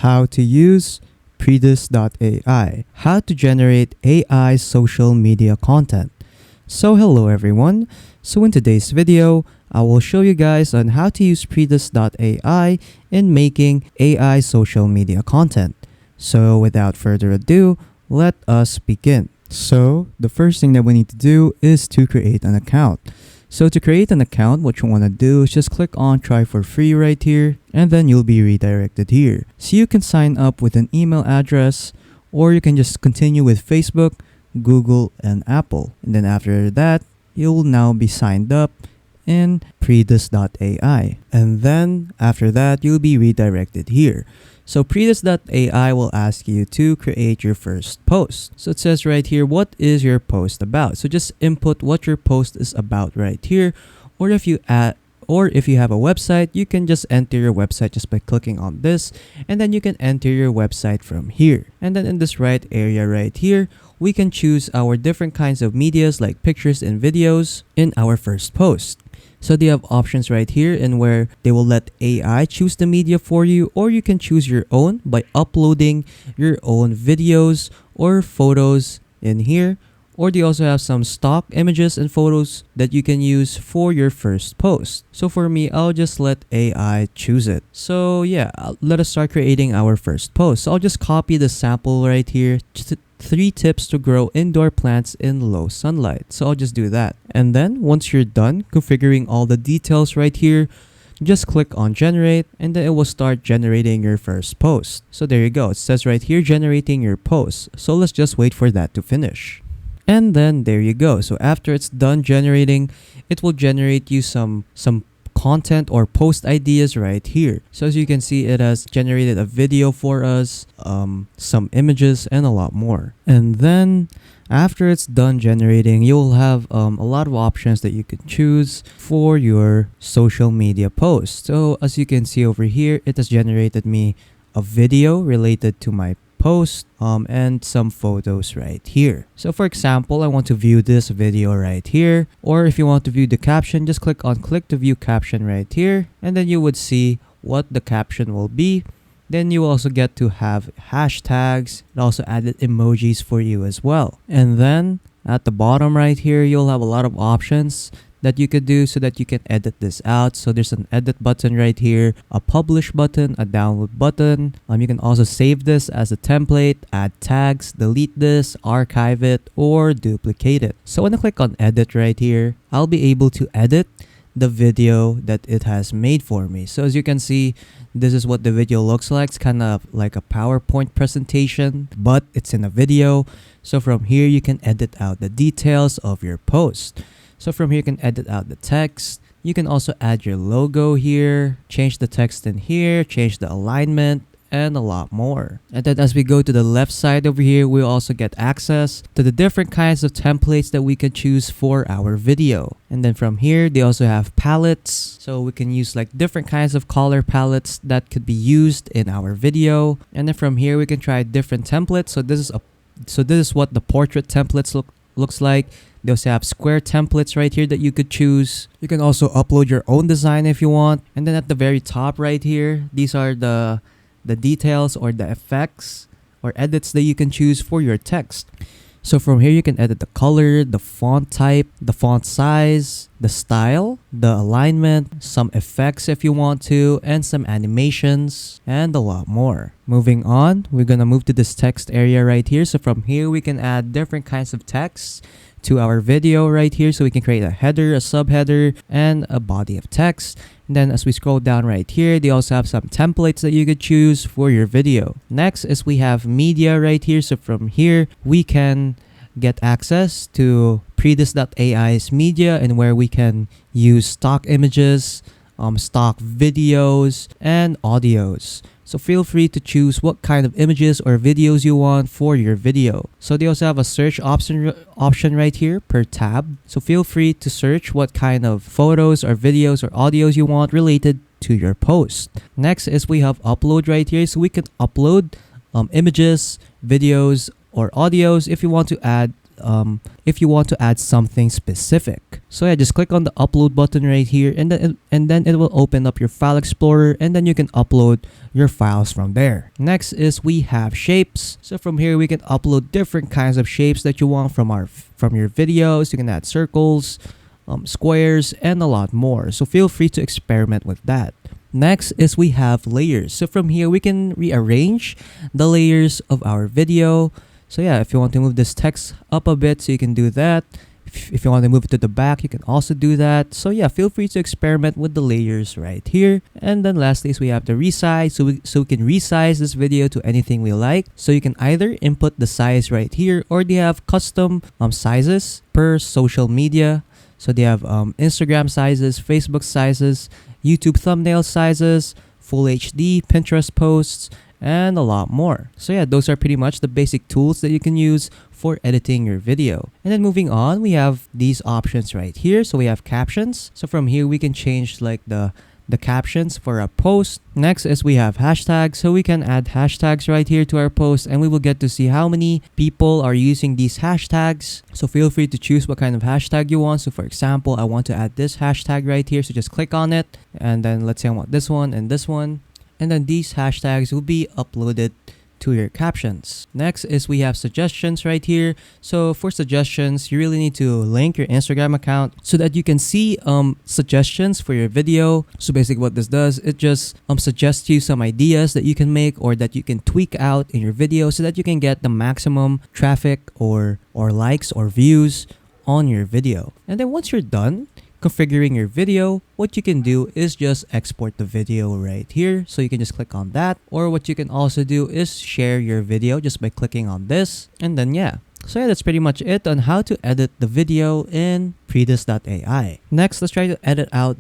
How to use Predis.ai. How to generate AI social media content. So hello everyone. So in today's video, I will show you guys on how to use Predis.ai in making AI social media content. So without further ado, let us begin. So the first thing that we need to do is to create an account. So to create an account, what you want to do is just click on try for free right here, and then you'll be redirected here. So you can sign up with an email address, or you can just continue with Facebook, Google, and Apple. And then after that, you'll now be signed up in Predis.ai. And then after that, you'll be redirected here. So Predis.ai will ask you to create your first post. So it says right here, what is your post about? So just input what your post is about right here. Or if you have a website, you can just enter your website just by clicking on this, and then you can enter your website from here. And then in this right area right here, we can choose our different kinds of medias like pictures and videos in our first post. So they have options right here in where they will let AI choose the media for you, or you can choose your own by uploading your own videos or photos in here. Or they also have some stock images and photos that you can use for your first post. So for me, I'll just let AI choose it. So yeah, let us start creating our first post. So I'll just copy the sample right here. 3 tips to grow indoor plants in low sunlight. So I'll just do that. And then once you're done configuring all the details right here, just click on generate, and then it will start generating your first post. So there you go. It says right here generating your post. So let's just wait for that to finish. And then there you go. So after it's done generating, it will generate you some content or post ideas right here. So as you can see, it has generated a video for us, some images, and a lot more. And then after it's done generating, you'll have a lot of options that you can choose for your social media post. So as you can see over here, it has generated me a video related to my post and some photos right here. So for example, I want to view this video right here, or if you want to view the caption, just click to view caption right here, and then you would see what the caption will be. Then you also get to have hashtags and also added emojis for you as well. And then at the bottom right here, you'll have a lot of options that you could do so that you can edit this out. So there's an edit button right here, a publish button, a download button. You can also save this as a template, add tags, delete this, archive it, or duplicate it. So when I click on edit right here, I'll be able to edit the video that it has made for me. So as you can see, this is what the video looks like. It's kind of like a PowerPoint presentation, but it's in a video. So from here, you can edit out the details of your post. So from here, you can edit out the text. You can also add your logo here, change the text in here, change the alignment, and a lot more. And then as we go to the left side over here, we'll also get access to the different kinds of templates that we can choose for our video. And then from here, they also have palettes. So we can use like different kinds of color palettes that could be used in our video. And then from here, we can try different templates. So this is what the portrait templates looks like. They also have square templates right here that you could choose. You can also upload your own design if you want. And then at the very top right here, these are the details or the effects or edits that you can choose for your text. So from here, you can edit the color, the font type, the font size, the style, the alignment, some effects if you want to, and some animations, and a lot more. Moving on, we're gonna move to this text area right here. So from here, we can add different kinds of text to our video right here. So we can create a header, a subheader, and a body of text. And then as we scroll down right here, they also have some templates that you could choose for your video. Next is we have media right here. So from here, we can get access to Predis.ai's media, and where we can use stock images, stock videos, and audios. So feel free to choose what kind of images or videos you want for your video. So they also have a search option right here per tab. So feel free to search what kind of photos or videos or audios you want related to your post. Next is we have upload right here. So we can upload images, videos, or audios if you want to add if you want to add something specific. So yeah, just click on the upload button right here, and then it will open up your file explorer, and then you can upload your files from there. Next is we have shapes. So from here we can upload different kinds of shapes that you want from your videos. You can add circles, squares, and a lot more. So feel free to experiment with that. Next is we have layers. So from here we can rearrange the layers of our video. So yeah, if you want to move this text up a bit, so you can do that. If you want to move it to the back, you can also do that. So yeah, feel free to experiment with the layers right here. And then lastly is we have the resize. So we can resize this video to anything we like. So you can either input the size right here, or they have custom sizes per social media. So they have Instagram sizes, Facebook sizes, YouTube thumbnail sizes, full HD, Pinterest posts, and a lot more. So yeah, those are pretty much the basic tools that you can use for editing your video. And then moving on, we have these options right here. So we have captions. So from here we can change like the captions for a post. Next is we have hashtags. So we can add hashtags right here to our post, and we will get to see how many people are using these hashtags. So feel free to choose what kind of hashtag you want. So for example, I want to add this hashtag right here. So just click on it, and then let's say I want this one and this one. And then these hashtags will be uploaded to your captions. Next is we have suggestions right here. So for suggestions, you really need to link your Instagram account so that you can see suggestions for your video. So basically what this does, it just suggests you some ideas that you can make or that you can tweak out in your video so that you can get the maximum traffic or likes or views on your video. And then once you're done configuring your video, what you can do is just export the video right here. So you can just click on that, or what you can also do is share your video just by clicking on this. And then yeah, so yeah, that's pretty much it on how to edit the video in Predis.ai. Next, let's try to edit out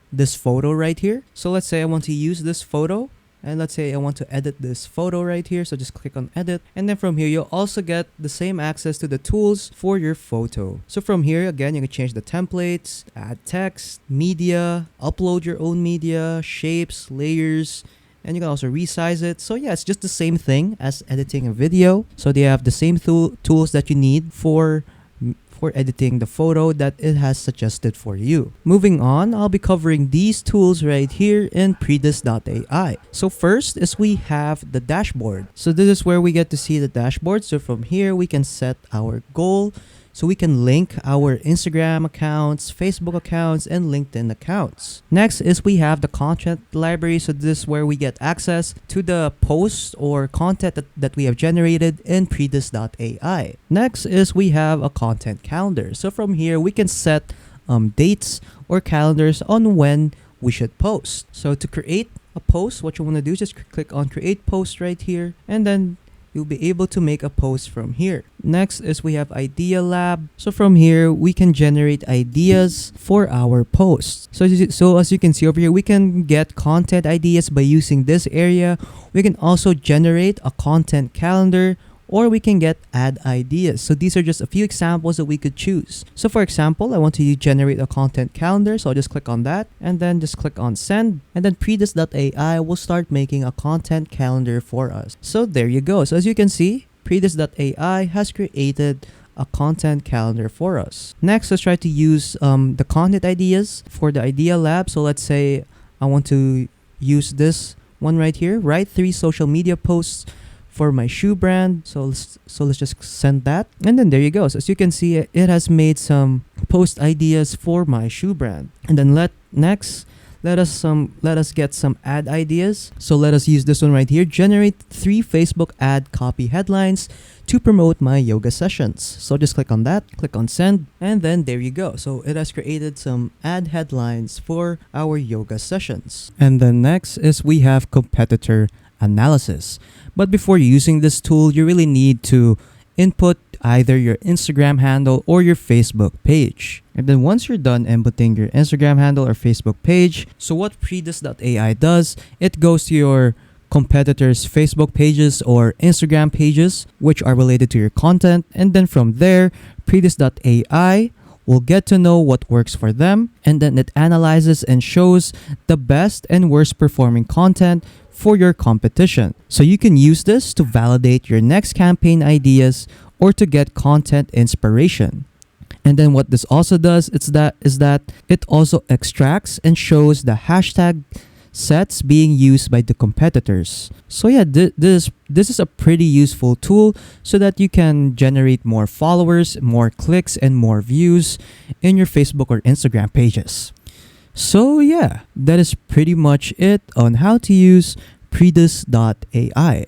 this photo right here. So let's say I want to use this photo, and let's say I want to edit this photo right here. So just click on edit. And then from here, you'll also get the same access to the tools for your photo. So from here, again, you can change the templates, add text, media, upload your own media, shapes, layers, and you can also resize it. So yeah, it's just the same thing as editing a video. So they have the same tools that you need for editing the photo that it has suggested for you. Moving on, I'll be covering these tools right here in Predis.ai. So first is we have the dashboard. So this is where we get to see the dashboard. So from here, we can set our goal. So we can link our Instagram accounts, Facebook accounts, and LinkedIn accounts. Next is we have the content library. So this is where we get access to the posts or content that we have generated in Predis.ai. Next is we have a content calendar. So from here, we can set dates or calendars on when we should post. So to create a post, what you want to do is just click on create post right here, and then you'll be able to make a post from here. Next is we have Idea Lab. So from here, we can generate ideas for our posts. So as you can see over here, we can get content ideas by using this area. We can also generate a content calendar, or we can get ad ideas. So these are just a few examples that we could choose. So for example, I want to generate a content calendar. So I'll just click on that and then just click on send. And then Predis.ai will start making a content calendar for us. So there you go. So as you can see, Predis.ai has created a content calendar for us. Next, let's try to use the content ideas for the Idea Lab. So let's say I want to use this one right here, write 3 social media posts for my shoe brand. So let's just send that, and then there you go. So as you can see, it has made some post ideas for my shoe brand. And then let us get some ad ideas. So let us use this one right here. Generate 3 Facebook ad copy headlines to promote my yoga sessions. So just click on that, click on send, and then there you go. So it has created some ad headlines for our yoga sessions. And then next is we have competitor analysis. But before using this tool, you really need to input either your Instagram handle or your Facebook page. And then once you're done inputting your Instagram handle or Facebook page, so what Predis.ai does, it goes to your competitors' Facebook pages or Instagram pages, which are related to your content. And then from there, Predis.ai will get to know what works for them. And then it analyzes and shows the best and worst performing content for your competition. So you can use this to validate your next campaign ideas or to get content inspiration. And then what this also does is that it also extracts and shows the hashtag sets being used by the competitors. So yeah, this is a pretty useful tool so that you can generate more followers, more clicks, and more views in your Facebook or Instagram pages. So yeah, that is pretty much it on how to use Predis.ai.